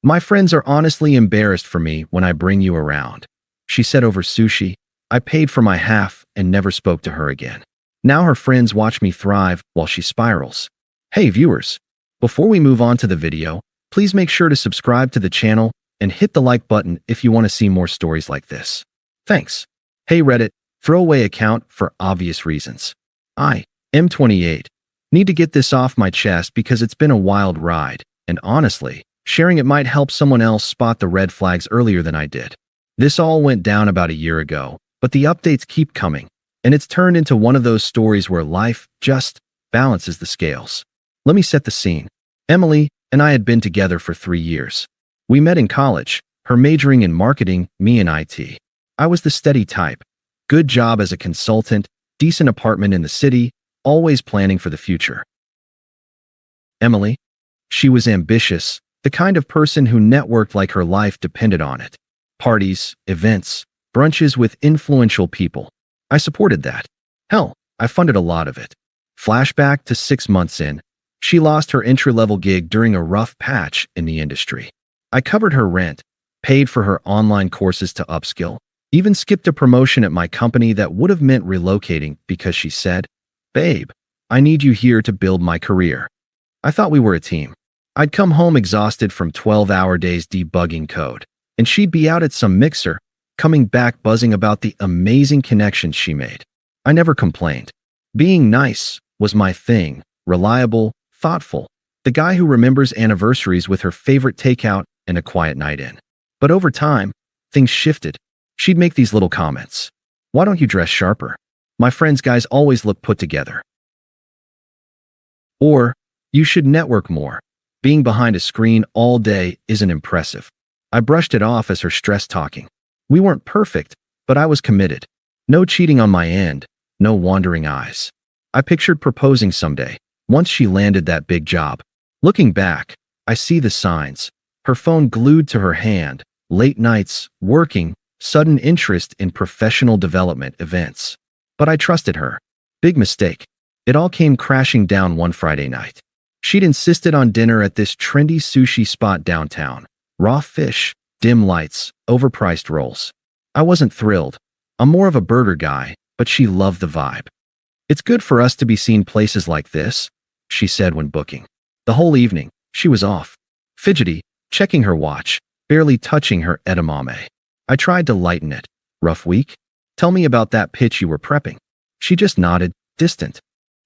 My friends are honestly embarrassed for me when I bring you around. She said over sushi. I paid for my half and never spoke to her again. Now her friends watch me thrive while she spirals. Hey viewers, before we move on to the video, please make sure to subscribe to the channel and hit the like button if you want to see more stories like this. Thanks. Hey Reddit, throwaway account for obvious reasons. I, M28, need to get this off my chest because it's been a wild ride, and honestly, sharing it might help someone else spot the red flags earlier than I did. This all went down about a year ago, but the updates keep coming, and it's turned into one of those stories where life just balances the scales. Let me set the scene. Emily and I had been together for 3 years. We met in college, her majoring in marketing, me in IT. I was the steady type. Good job as a consultant, decent apartment in the city, always planning for the future. Emily? She was ambitious, the kind of person who networked like her life depended on it. Parties, events, brunches with influential people. I supported that. Hell, I funded a lot of it. Flashback to 6 months in, she lost her entry-level gig during a rough patch in the industry. I covered her rent, paid for her online courses to upskill, even skipped a promotion at my company that would have meant relocating because she said, "Babe, I need you here to build my career." I thought we were a team. I'd come home exhausted from 12-hour days debugging code, and she'd be out at some mixer, coming back buzzing about the amazing connections she made. I never complained. Being nice was my thing, reliable, thoughtful, the guy who remembers anniversaries with her favorite takeout and a quiet night in. But over time, things shifted. She'd make these little comments. "Why don't you dress sharper? My friends' guys always look put together." Or, "You should network more. Being behind a screen all day isn't impressive." I brushed it off as her stress talking. We weren't perfect, but I was committed. No cheating on my end, no wandering eyes. I pictured proposing someday, once she landed that big job. Looking back, I see the signs. Her phone glued to her hand, late nights, working, sudden interest in professional development events. But I trusted her. Big mistake. It all came crashing down one Friday night. She'd insisted on dinner at this trendy sushi spot downtown. Raw fish, dim lights, overpriced rolls. I wasn't thrilled. I'm more of a burger guy, but she loved the vibe. "It's good for us to be seen places like this," she said when booking. The whole evening, she was off. Fidgety, checking her watch, barely touching her edamame. I tried to lighten it. "Rough week? Tell me about that pitch you were prepping." She just nodded, distant.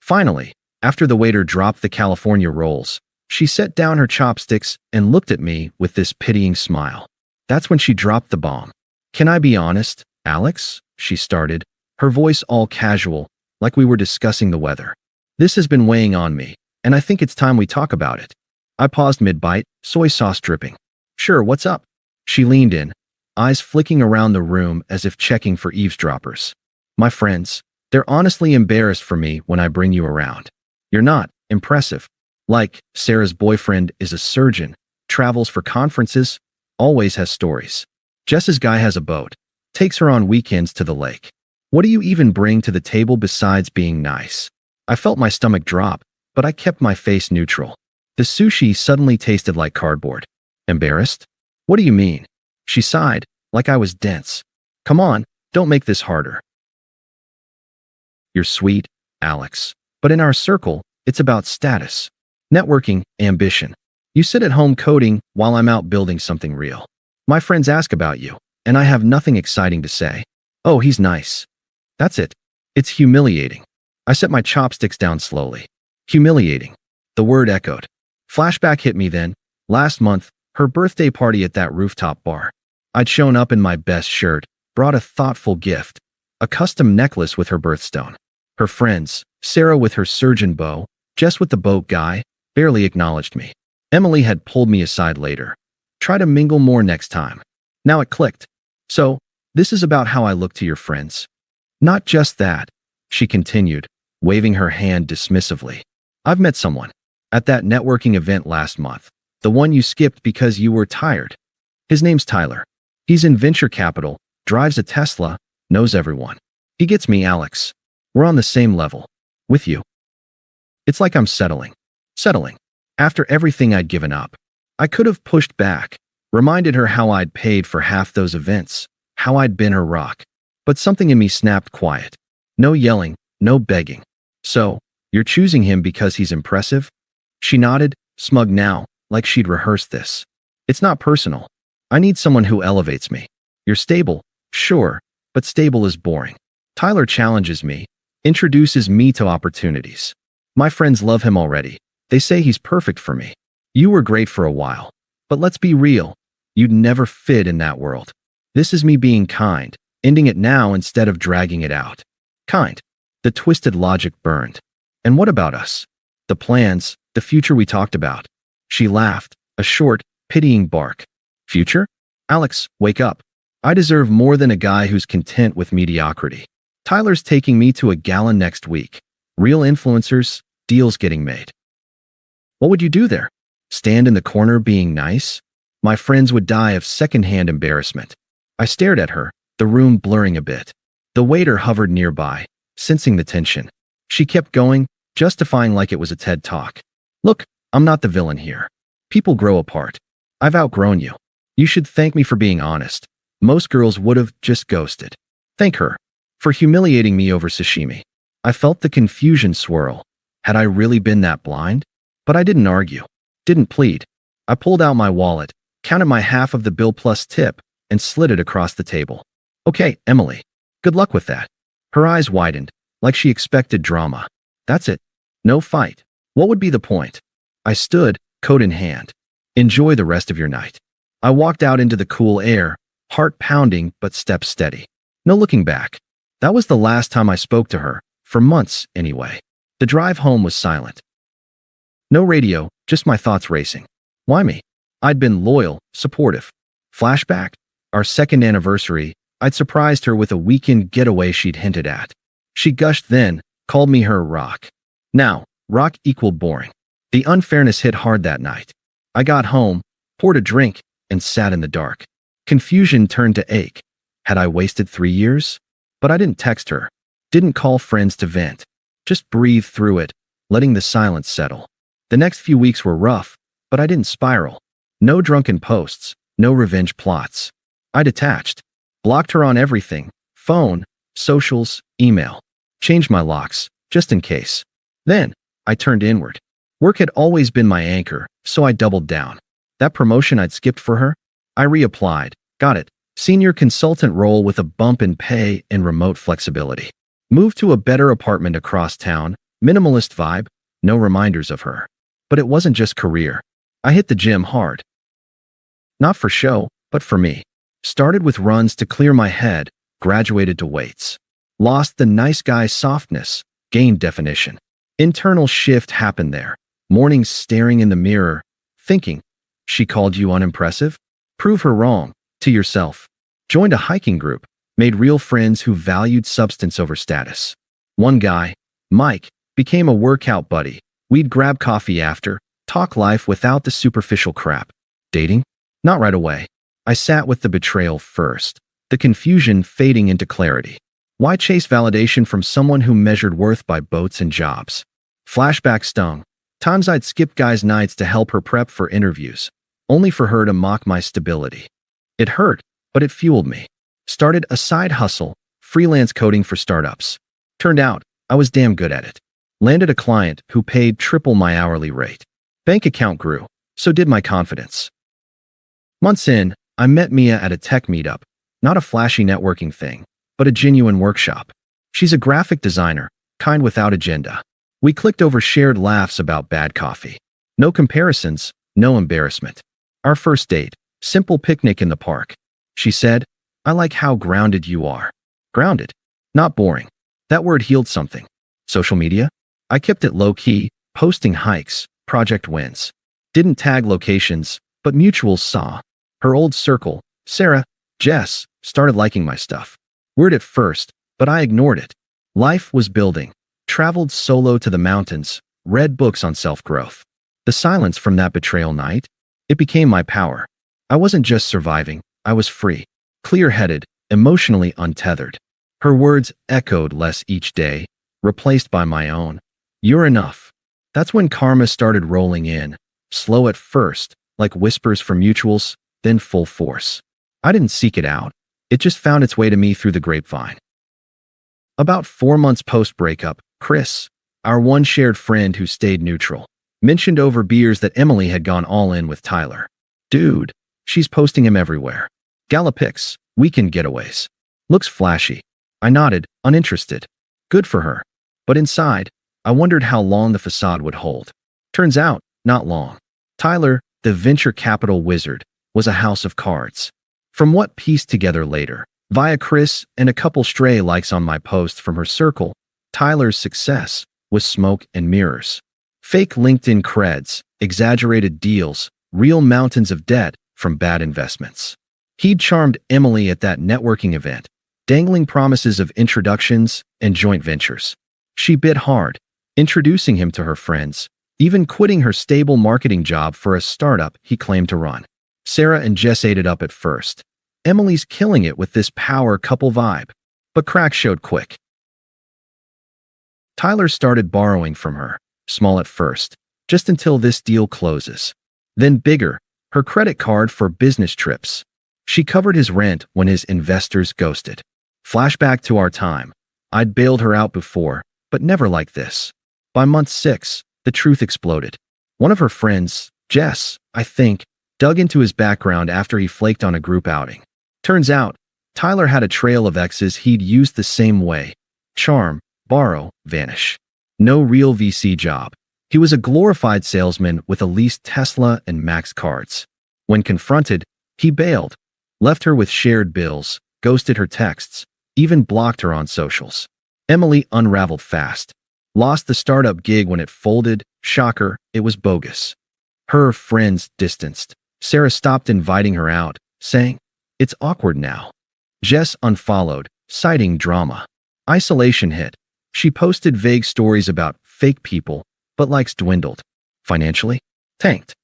Finally, after the waiter dropped the California rolls, she set down her chopsticks and looked at me with this pitying smile. That's when she dropped the bomb. "Can I be honest, Alex?" she started, her voice all casual, like we were discussing the weather. "This has been weighing on me, and I think it's time we talk about it." I paused mid-bite, soy sauce dripping. "Sure, what's up?" She leaned in, eyes flicking around the room as if checking for eavesdroppers. "My friends, they're honestly embarrassed for me when I bring you around. You're not impressive. Like, Sarah's boyfriend is a surgeon, travels for conferences, always has stories. Jess's guy has a boat, takes her on weekends to the lake. What do you even bring to the table besides being nice?" I felt my stomach drop, but I kept my face neutral. The sushi suddenly tasted like cardboard. "Embarrassed? What do you mean?" She sighed, like I was dense. "Come on, don't make this harder. You're sweet, Alex. But in our circle, it's about status. Networking, ambition. You sit at home coding while I'm out building something real. My friends ask about you, and I have nothing exciting to say. Oh, he's nice. That's it. It's humiliating." I set my chopsticks down slowly. Humiliating. The word echoed. Flashback hit me then. Last month, her birthday party at that rooftop bar. I'd shown up in my best shirt, brought a thoughtful gift, a custom necklace with her birthstone. Her friends, Sarah with her surgeon bow, Jess with the boat guy, barely acknowledged me. Emily had pulled me aside later. "Try to mingle more next time." Now it clicked. "So, this is about how I look to your friends." "Not just that," she continued, waving her hand dismissively. "I've met someone at that networking event last month, the one you skipped because you were tired. His name's Tyler. He's in venture capital, drives a Tesla, knows everyone. He gets me, Alex. We're on the same level. With you. It's like I'm settling. Settling. After everything I'd given up. I could have pushed back, reminded her how I'd paid for half those events, how I'd been her rock. But something in me snapped quiet. No yelling, no begging. So, you're choosing him because he's impressive? She nodded, smug now, like she'd rehearsed this. It's not personal. I need someone who elevates me. You're stable, sure, but stable is boring. Tyler challenges me, introduces me to opportunities. My friends love him already. They say he's perfect for me. You were great for a while. But let's be real. You'd never fit in that world. This is me being kind, ending it now instead of dragging it out. Kind. The twisted logic burned. And what about us? The plans, the future we talked about. She laughed, a short, pitying bark. Future? Alex, wake up. I deserve more than a guy who's content with mediocrity. Tyler's taking me to a gala next week. Real influencers, deals getting made. What would you do there? Stand in the corner being nice? My friends would die of secondhand embarrassment. I stared at her, the room blurring a bit. The waiter hovered nearby, sensing the tension. She kept going, justifying like it was a TED Talk. Look, I'm not the villain here. People grow apart. I've outgrown you. You should thank me for being honest. Most girls would have just ghosted. Thank her for humiliating me over sashimi. I felt the confusion swirl. Had I really been that blind? But I didn't argue. Didn't plead. I pulled out my wallet, counted my half of the bill plus tip, and slid it across the table. Okay, Emily. Good luck with that. Her eyes widened, like she expected drama. That's it. No fight. What would be the point? I stood, coat in hand. Enjoy the rest of your night. I walked out into the cool air, heart pounding but steps steady. No looking back. That was the last time I spoke to her, for months anyway. The drive home was silent. No radio, just my thoughts racing. Why me? I'd been loyal, supportive. Flashback? Our second anniversary, I'd surprised her with a weekend getaway she'd hinted at. She gushed then, called me her rock. Now, rock equaled boring. The unfairness hit hard that night. I got home, poured a drink, and sat in the dark. Confusion turned to ache. Had I wasted 3 years? But I didn't text her. Didn't call friends to vent. Just breathed through it, letting the silence settle. The next few weeks were rough, but I didn't spiral. No drunken posts, no revenge plots. I detached. Blocked her on everything. Phone, socials, email. Changed my locks, just in case. Then, I turned inward. Work had always been my anchor, so I doubled down. That promotion I'd skipped for her? I reapplied. Got it. Senior consultant role with a bump in pay and remote flexibility. Moved to a better apartment across town, minimalist vibe, no reminders of her. But it wasn't just career. I hit the gym hard. Not for show, but for me. Started with runs to clear my head, graduated to weights. Lost the nice guy softness, gained definition. Internal shift happened there. Mornings staring in the mirror, thinking, she called you unimpressive? Prove her wrong, to yourself. Joined a hiking group, made real friends who valued substance over status. One guy, Mike, became a workout buddy. We'd grab coffee after, talk life without the superficial crap. Dating? Not right away. I sat with the betrayal first, the confusion fading into clarity. Why chase validation from someone who measured worth by boats and jobs? Flashback stung. Times I'd skip guys' nights to help her prep for interviews, only for her to mock my stability. It hurt, but it fueled me. Started a side hustle, freelance coding for startups. Turned out, I was damn good at it. Landed a client who paid triple my hourly rate. Bank account grew, so did my confidence. Months in, I met Mia at a tech meetup, not a flashy networking thing, but a genuine workshop. She's a graphic designer, kind without agenda. We clicked over shared laughs about bad coffee. No comparisons, no embarrassment. Our first date, simple picnic in the park. She said, I like how grounded you are. Grounded, not boring. That word healed something. Social media? I kept it low-key, posting hikes, project wins. Didn't tag locations, but mutuals saw. Her old circle, Sarah, Jess, started liking my stuff. Weird at first, but I ignored it. Life was building. Traveled solo to the mountains, read books on self-growth. The silence from that betrayal night, it became my power. I wasn't just surviving, I was free, clear-headed, emotionally untethered. Her words echoed less each day, replaced by my own. You're enough. That's when karma started rolling in, slow at first, like whispers from mutuals, then full force. I didn't seek it out. It just found its way to me through the grapevine. About 4 months post-breakup, Chris, our one shared friend who stayed neutral, mentioned over beers that Emily had gone all in with Tyler. Dude, she's posting him everywhere. Gala pics, weekend getaways. Looks flashy. I nodded, uninterested. Good for her. But inside, I wondered how long the facade would hold. Turns out, not long. Tyler, the venture capital wizard, was a house of cards. From what pieced together later, via Chris and a couple stray likes on my post from her circle, Tyler's success was smoke and mirrors. Fake LinkedIn creds, exaggerated deals, real mountains of debt from bad investments. He'd charmed Emily at that networking event, dangling promises of introductions and joint ventures. She bit hard, introducing him to her friends, even quitting her stable marketing job for a startup he claimed to run. Sarah and Jess ate it up at first. Emily's killing it with this power couple vibe. But cracks showed quick. Tyler started borrowing from her, small at first, just until this deal closes. Then bigger, her credit card for business trips. She covered his rent when his investors ghosted. Flashback to our time. I'd bailed her out before, but never like this. By month 6, the truth exploded. One of her friends, Jess, I think, dug into his background after he flaked on a group outing. Turns out, Tyler had a trail of exes he'd used the same way. Charm, borrow, vanish. No real VC job. He was a glorified salesman with a leased Tesla and Max cards. When confronted, he bailed, left her with shared bills, ghosted her texts, even blocked her on socials. Emily unraveled fast. Lost the startup gig when it folded. Shocker, it was bogus. Her friends distanced. Sarah stopped inviting her out, saying, "It's awkward now." Jess unfollowed, citing drama. Isolation hit. She posted vague stories about fake people, but likes dwindled. Financially, tanked.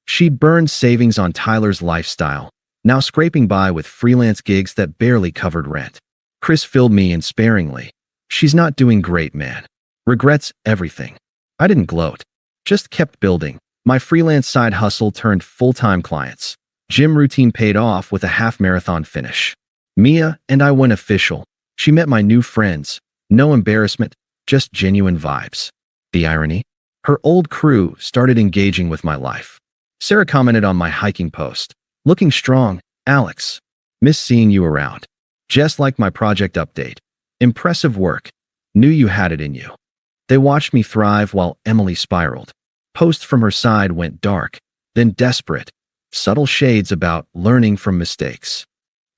She burned savings on Tyler's lifestyle, now scraping by with freelance gigs that barely covered rent. Chris filled me in sparingly. "She's not doing great, man. Regrets everything." I didn't gloat, just kept building. My freelance side hustle turned full-time clients. Gym routine paid off with a half-marathon finish. Mia and I went official. She met my new friends. No embarrassment, just genuine vibes. The irony? Her old crew started engaging with my life. Sarah commented on my hiking post. "Looking strong, Alex. Miss seeing you around." Jess liked my project update. "Impressive work. Knew you had it in you." They watched me thrive while Emily spiraled. Posts from her side went dark, then desperate. Subtle shades about learning from mistakes.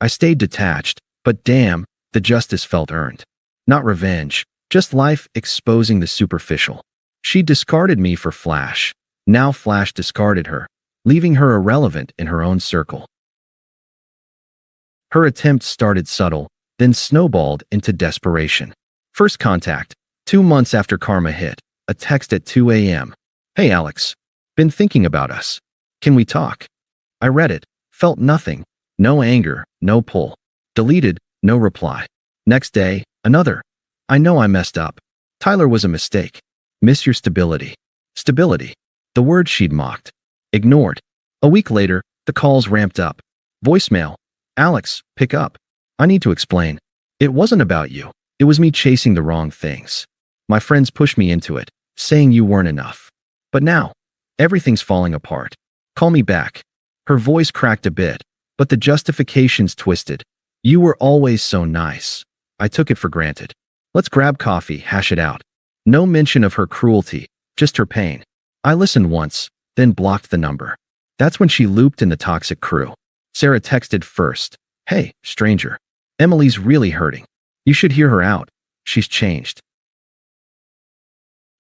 I stayed detached, but damn, the justice felt earned. Not revenge, just life exposing the superficial. She discarded me for Flash. Now Flash discarded her, leaving her irrelevant in her own circle. Her attempt started subtle, then snowballed into desperation. First contact, 2 months after karma hit, a text at 2 a.m. "Hey Alex, been thinking about us. Can we talk?" I read it, felt nothing. No anger, no pull. Deleted, no reply. Next day, another. "I know I messed up. Tyler was a mistake. Miss your stability." Stability. The word she'd mocked. Ignored. A week later, the calls ramped up. Voicemail. "Alex, pick up. I need to explain. It wasn't about you. It was me chasing the wrong things. My friends pushed me into it, saying you weren't enough. But now, everything's falling apart. Call me back." Her voice cracked a bit, but the justifications twisted. "You were always so nice. I took it for granted. Let's grab coffee, hash it out." No mention of her cruelty, just her pain. I listened once, then blocked the number. That's when she looped in the toxic crew. Sarah texted first. "Hey, stranger. Emily's really hurting. You should hear her out. She's changed."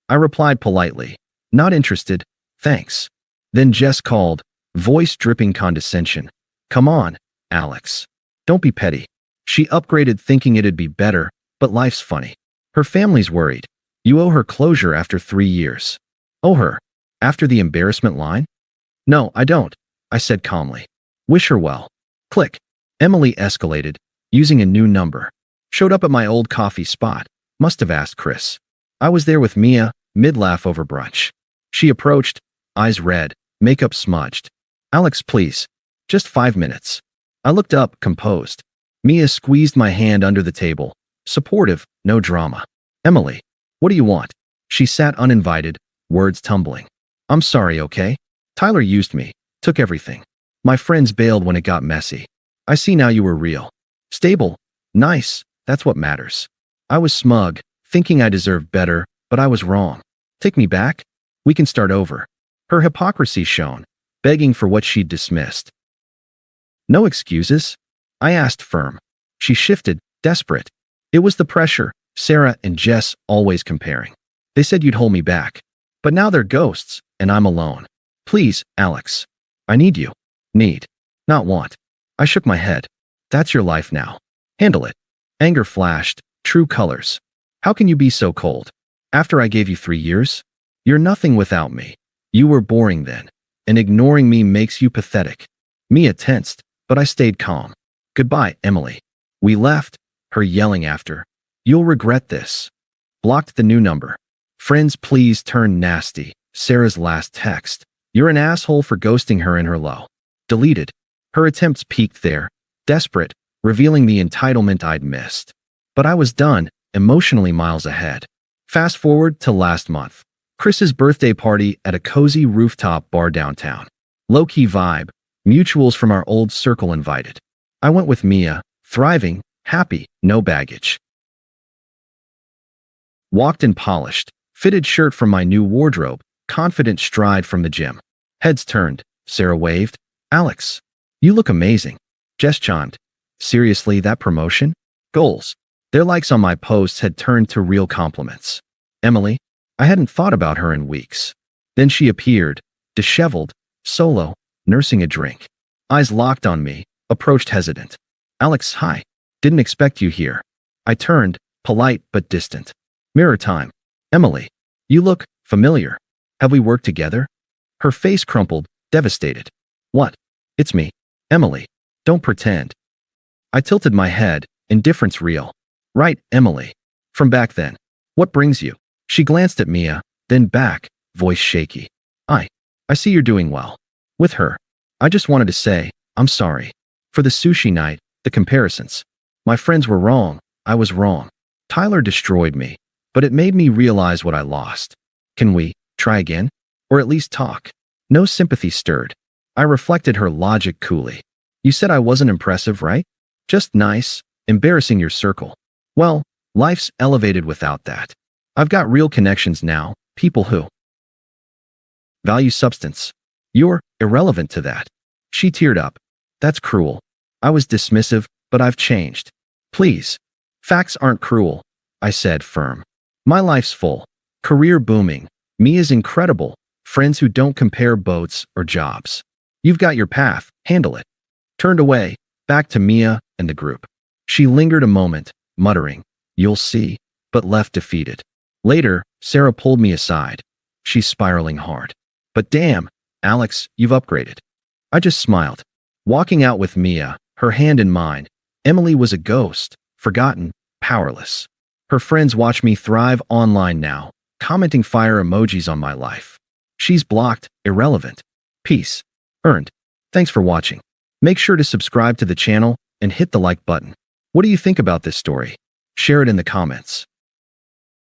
I replied politely. "Not interested, thanks." Then Jess called, voice dripping condescension. "Come on, Alex. Don't be petty." She upgraded thinking it'd be better, but life's funny. Her family's worried. "You owe her closure after 3 years." "Owe her? After the embarrassment line?" "No, I don't," I said calmly. "Wish her well." Click. Emily escalated, using a new number. Showed up at my old coffee spot. Must have asked Chris. I was there with Mia, mid-laugh over brunch. She approached. eyes red, makeup smudged. Alex, please. Just 5 minutes. I looked up, composed. Mia squeezed my hand under the table. Supportive, no drama. Emily, what do you want? She sat uninvited, words tumbling. I'm sorry, okay? Tyler used me, took everything. My friends bailed when it got messy. I see now you were real. Stable. Nice. That's what matters. I was smug, thinking I deserved better, but I was wrong. Take me back? We can start over. Her hypocrisy shone, begging for what she'd dismissed. No excuses? I asked firm. She shifted, desperate. It was the pressure, Sarah and Jess always comparing. They said you'd hold me back. But now they're ghosts, and I'm alone. Please, Alex. I need you. Need. Not want. I shook my head. That's your life now. Handle it. Anger flashed, true colors. How can you be so cold? After I gave you 3 years? You're nothing without me. You were boring then, and ignoring me makes you pathetic. Mia tensed, but I stayed calm. Goodbye, Emily. We left, her yelling after. You'll regret this. Blocked the new number. Friends, please turn nasty. Sarah's last text. You're an asshole for ghosting her in her low. Deleted. Her attempts peaked there, desperate, revealing the entitlement I'd missed. But I was done, emotionally miles ahead. Fast forward to last month. Chris's birthday party at a cozy rooftop bar downtown. Low-key vibe, mutuals from our old circle invited. I went with Mia, thriving, happy, no baggage. Walked in polished, fitted shirt from my new wardrobe, confident stride from the gym. Heads turned, Sarah waved. Alex, you look amazing. Jess chimed. Seriously, that promotion? Goals. Their likes on my posts had turned to real compliments. Emily, I hadn't thought about her in weeks. Then she appeared, disheveled, solo, nursing a drink. Eyes locked on me, approached hesitant. Alex, hi. Didn't expect you here. I turned, polite but distant. Mirror time. Emily, you look familiar. Have we worked together? Her face crumpled, devastated. What? It's me. Emily. Don't pretend. I tilted my head, indifference real. Right, Emily. From back then. What brings you? She glanced at Mia, then back, voice shaky. I see you're doing well. With her. I just wanted to say, I'm sorry. For the sushi night, the comparisons. My friends were wrong. I was wrong. Tyler destroyed me, but it made me realize what I lost. Can we try again? Or at least talk? No sympathy stirred. I reflected her logic coolly. You said I wasn't impressive, right? Just nice, embarrassing your circle. Well, life's elevated without that. I've got real connections now, people who value substance. You're irrelevant to that. She teared up. That's cruel. I was dismissive, but I've changed. Please. Facts aren't cruel, I said firm. My life's full. Career booming. Mia's incredible. Friends who don't compare boats or jobs. You've got your path. Handle it. Turned away, back to Mia and the group. She lingered a moment, muttering, you'll see, but left defeated. Later, Sarah pulled me aside. She's spiraling hard. But damn, Alex, you've upgraded. I just smiled. Walking out with Mia, her hand in mine, Emily was a ghost, forgotten, powerless. Her friends watch me thrive online now, commenting fire emojis on my life. She's blocked, irrelevant. Peace. Earned. Thanks for watching. Make sure to subscribe to the channel and hit the like button. What do you think about this story? Share it in the comments.